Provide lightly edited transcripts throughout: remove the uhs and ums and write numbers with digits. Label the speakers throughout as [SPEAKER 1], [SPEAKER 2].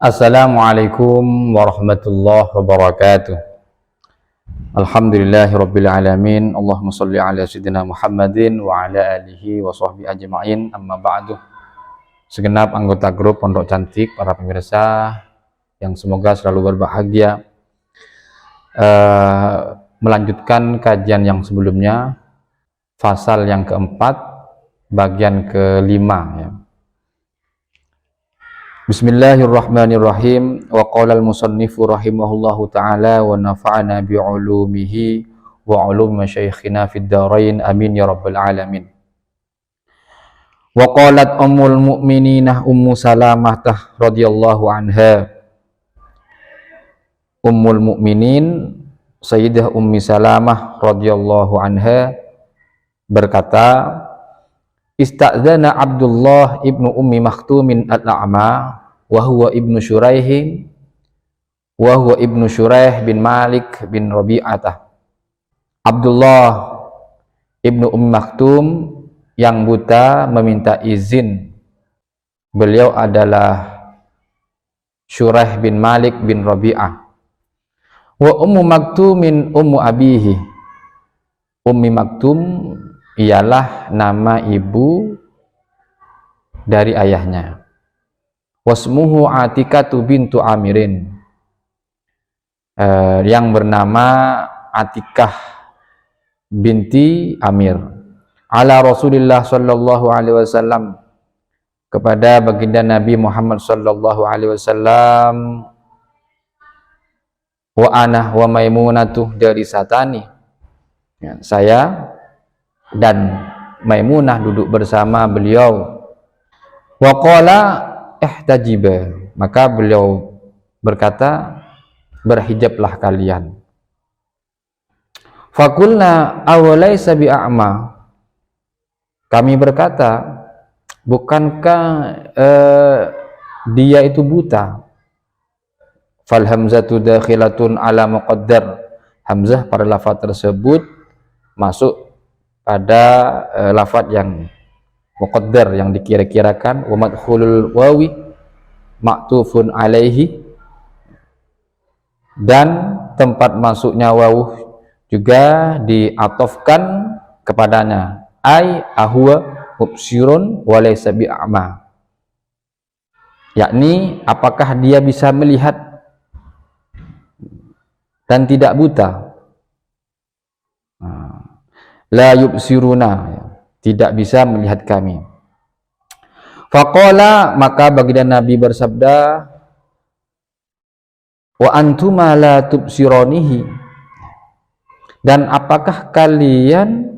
[SPEAKER 1] Assalamualaikum warahmatullahi wabarakatuh. Alhamdulillahirabbil alamin. Allahumma shalli ala sayyidina Muhammadin wa ala alihi wa sahbihi ajma'in. Amma ba'du. Segenap anggota grup Pondok Cantik, para pemirsa yang semoga selalu berbahagia. Melanjutkan kajian yang sebelumnya, fasal yang keempat, bagian kelima ya. Bismillahirrahmanirrahim. Wa qala al-musannifu rahimahullahu ta'ala wa nafa'ana bi'ulumihi wa ulumi masyayikhina fid dharain amin ya rabbal alamin. Wa qalat ummul mu'mininah Ummu Salamah radhiyallahu anha. Ummul Mukminin Sayyidah Ummi Salamah radhiyallahu anha berkata, Ista'dzana Abdullah ibnu Ummi Maktumin al-A'ma wa huwa ibnu Shuraih bin Malik bin Rabi'atah. Abdullah ibnu Ummi Maktum yang buta meminta izin. Beliau adalah Shuraih bin Malik bin Rabi'ah. Wa Ummu Maktumin ummu abihi. Ummi Maktum ialah nama ibu dari ayahnya. Wasmuhu Atikatu bintu Amirin, yang bernama Atikah binti Amir. Ala Rasulillah sallallahu alaihi wasallam, kepada baginda Nabi Muhammad sallallahu alaihi wasallam. Wa ana wa Maimunatuh dari satani, ya, saya dan Maimunah duduk bersama beliau. Wa qala ihtajiba, maka beliau berkata, berhijablah kalian. Fakulna awalaysa bi'a'ma, kami berkata, bukankah dia itu buta? Fal hamzatu dakhilatun ala muqaddar, hamzah pada lafaz tersebut masuk pada lafaz yang muqaddar, yang dikira-kirakan. Wa madkhulul wawi ma'tufun alaihi, dan tempat masuknya wawu juga diatofkan kepadanya. Ai ahwa mubsirun wa laysa bi'ama, yakni apakah dia bisa melihat dan tidak buta. La yubsiruna, tidak bisa melihat kami. Faqala, maka baginda Nabi bersabda, wa antuma la tubsironihi, dan apakah kalian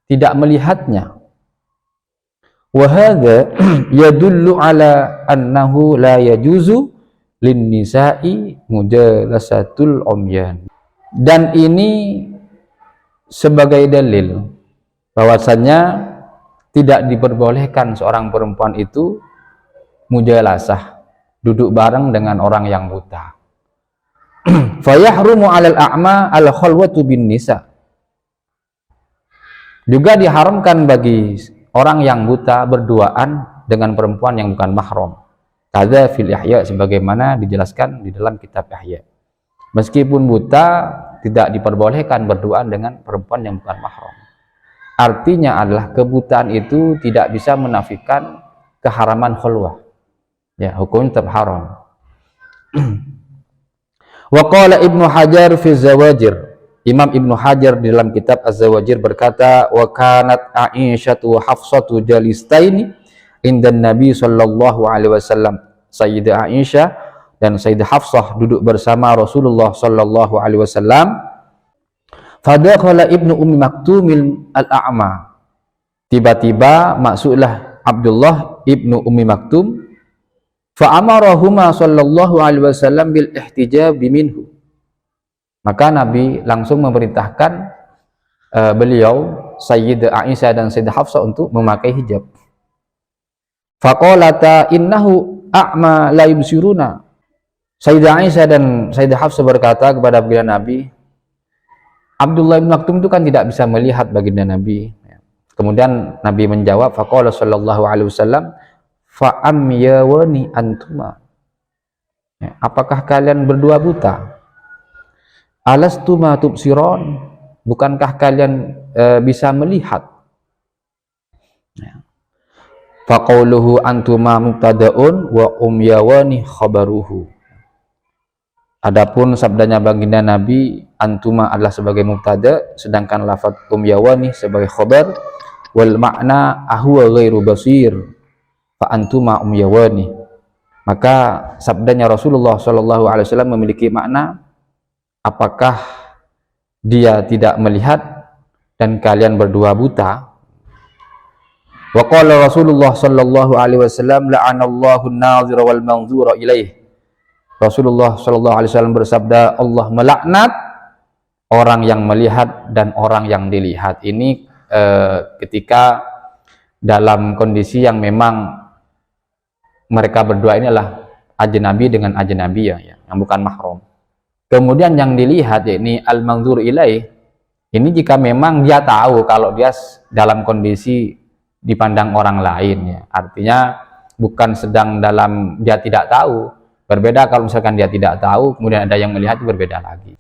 [SPEAKER 1] tidak melihatnya? Wa hadza yadullu ala annahu la yajuzu lin nisa'i mujalasatul umyan, dan ini sebagai dalil bahwasannya tidak diperbolehkan seorang perempuan itu mujalasah, duduk bareng dengan orang yang buta. Fayahrumu 'alal a'ma al-khalwatu bin nisa, juga diharamkan bagi orang yang buta berduaan dengan perempuan yang bukan mahram. Kadza fil Ihya, sebagaimana dijelaskan di dalam kitab Ihya. Meskipun buta, tidak diperbolehkan berduaan dengan perempuan yang bukan mahram. Artinya adalah kebutaan itu tidak bisa menafikan keharaman khulwah. Ya, hukumnya tetap haram. Wa qala Ibnu Hajar fi Zawajir, Imam Ibnu Hajar di dalam kitab Az-Zawajir berkata, wa kanat Aisyatu wa Hafsatu jalistaini indan Nabi sallallahu alaihi wasallam. Sayyidah Aisyah dan Sayyidah Hafsah duduk bersama Rasulullah sallallahu alaihi wasallam. Fadakhala Ibnu Ummi Maktumil al-A'ma, tiba-tiba masuklah Abdullah ibnu Ummi Maktum. Fa amarahuma sallallahu alaihi wasallam bil ihtijab minhu, maka Nabi langsung memerintahkan beliau, Sayyidah Aisyah dan Sayyidah Hafsah, untuk memakai hijab. Faqalata innahu a'ma la yubsiruna, Sayyidah Aisyah dan Sayyidah Hafsah berkata kepada baginda Nabi, Abdullah bin Maktum itu kan tidak bisa melihat baginda Nabi. Kemudian Nabi menjawab, faqala sallallahu alaihi wasallam, fa amyawani antuma, Ya, apakah kalian berdua buta? Alastu ma tubsiron, bukankah kalian bisa melihat? Ya. Faqauluhu antuma mubtadaun wa umyawani khabaruhu. Adapun sabdanya baginda Nabi, antuma adalah sebagai mubtada, sedangkan lafaz umyawani sebagai khabar. Wal makna ahwa ghairu basir fa antuma umyawani. Maka sabdanya Rasulullah SAW memiliki makna, apakah dia tidak melihat dan kalian berdua buta? Wa qala Rasulullah SAW, la'anallahu an-nazira wal manzura ilaih. Rasulullah SAW bersabda, Allah melaknat orang yang melihat dan orang yang dilihat. Ini ketika dalam kondisi yang memang mereka berdua ini adalah ajnabi dengan ajnabiyah, ya, yang bukan mahram. Kemudian yang dilihat, yakni al-manzur ilaih, ini jika memang dia tahu kalau dia dalam kondisi dipandang orang lain, ya. Artinya bukan sedang dalam dia tidak tahu. Berbeda kalau misalkan dia tidak tahu kemudian ada yang melihat, berbeda lagi.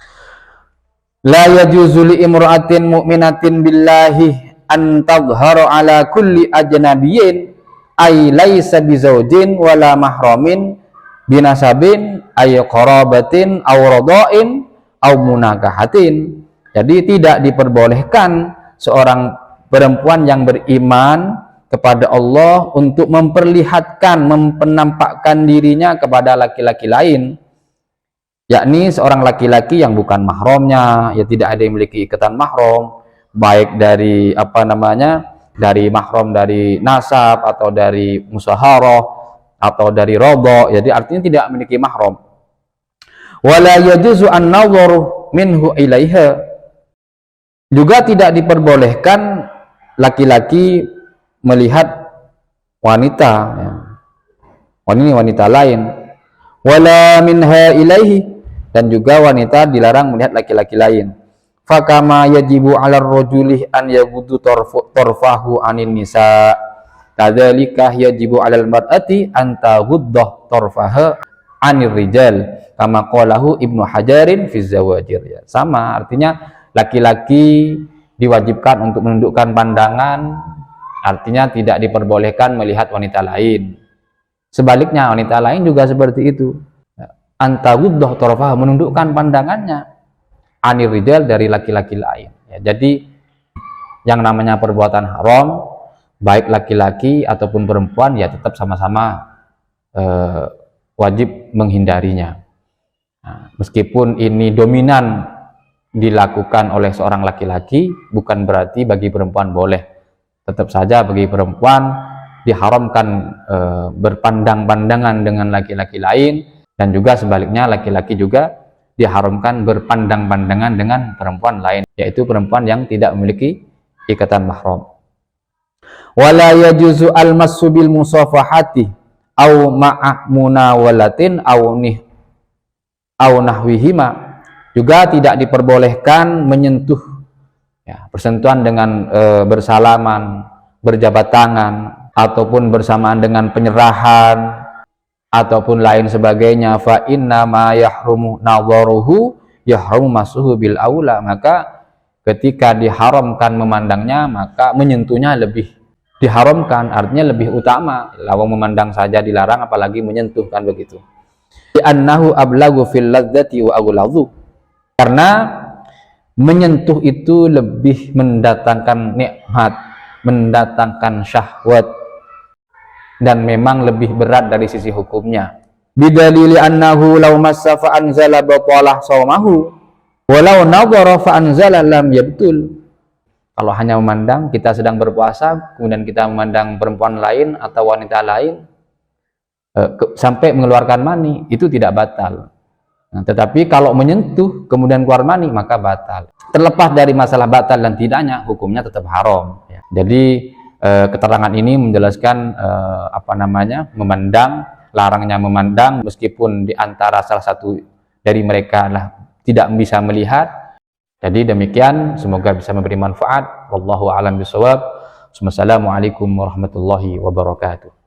[SPEAKER 1] La yajuzu li imra'atin mu'minatin billahi an tadhhara ala kulli ajnabiyyin ay laisa bizaujin wala mahramin binasabin ay qarabatin aw rada'in aw munakahatin. Jadi tidak diperbolehkan seorang perempuan yang beriman kepada Allah untuk memperlihatkan, menampakkan dirinya kepada laki-laki lain, yakni seorang laki-laki yang bukan mahramnya, ya tidak ada yang memiliki ikatan mahram, baik dari dari mahram dari nasab atau dari musaharah atau dari radha, jadi artinya tidak memiliki mahram. Wala yajuzu an-nadharu minhu ilaiha, juga tidak diperbolehkan laki-laki melihat wanita, ya. Wanita lain. Wala minha ilaihi, dan juga wanita dilarang melihat laki-laki lain. Fakama yajibu 'alar rajuli an yaghuddu tarfahu 'anil nisa, kadzalika yajibu 'alal mar'ati an taghudda tarfaha 'anil rijal, kama qalahu Ibnu Hajarin fi Zawajir, ya. Sama, artinya laki-laki diwajibkan untuk menundukkan pandangan, artinya tidak diperbolehkan melihat wanita lain. Sebaliknya wanita lain juga seperti itu. Antaguddoh torfah, menundukkan pandangannya, anir rijal, dari laki-laki lain. Ya, jadi yang namanya perbuatan haram, baik laki-laki ataupun perempuan, ya tetap sama-sama wajib menghindarinya. Nah, meskipun ini dominan dilakukan oleh seorang laki-laki, bukan berarti bagi perempuan boleh. Tetap saja bagi perempuan diharamkan berpandang-pandangan dengan laki-laki lain, dan juga sebaliknya laki-laki juga diharamkan berpandang-pandangan dengan perempuan lain, yaitu perempuan yang tidak memiliki ikatan mahram. Wala yajuzu al-massu bil musafahati au ma'a munawalatin au nahwihima, juga tidak diperbolehkan menyentuh, ya, bersentuhan dengan bersalaman, berjabat tangan, ataupun bersamaan dengan penyerahan ataupun lain sebagainya. Fa inna ma yahrumu nadharuhu yahrumu masuhu bil aula, maka ketika diharamkan memandangnya, maka menyentuhnya lebih diharamkan, artinya lebih utama. Lawang memandang saja dilarang, apalagi menyentuh, kan begitu. Annahu ablagu fil ladzati wa aghladu, karena menyentuh itu lebih mendatangkan nikmat, mendatangkan syahwat, dan memang lebih berat dari sisi hukumnya. Bidalili annahu law massa fa anzala batalah shaumahu walau nadhara fa anzala lam yabtul. Kalau hanya memandang, kita sedang berpuasa, kemudian kita memandang perempuan lain atau wanita lain sampai mengeluarkan mani, itu tidak batal. Nah, tetapi kalau menyentuh kemudian keluar mani, maka batal. Terlepas dari masalah batal dan tidaknya, hukumnya tetap haram, ya. Jadi keterangan ini menjelaskan memandang, larangnya memandang, meskipun di antara salah satu dari mereka tidak bisa melihat. Jadi demikian, semoga bisa memberi manfaat. Wallahu a'lam bishawab. Wassalamualaikum warahmatullahi wabarakatuh.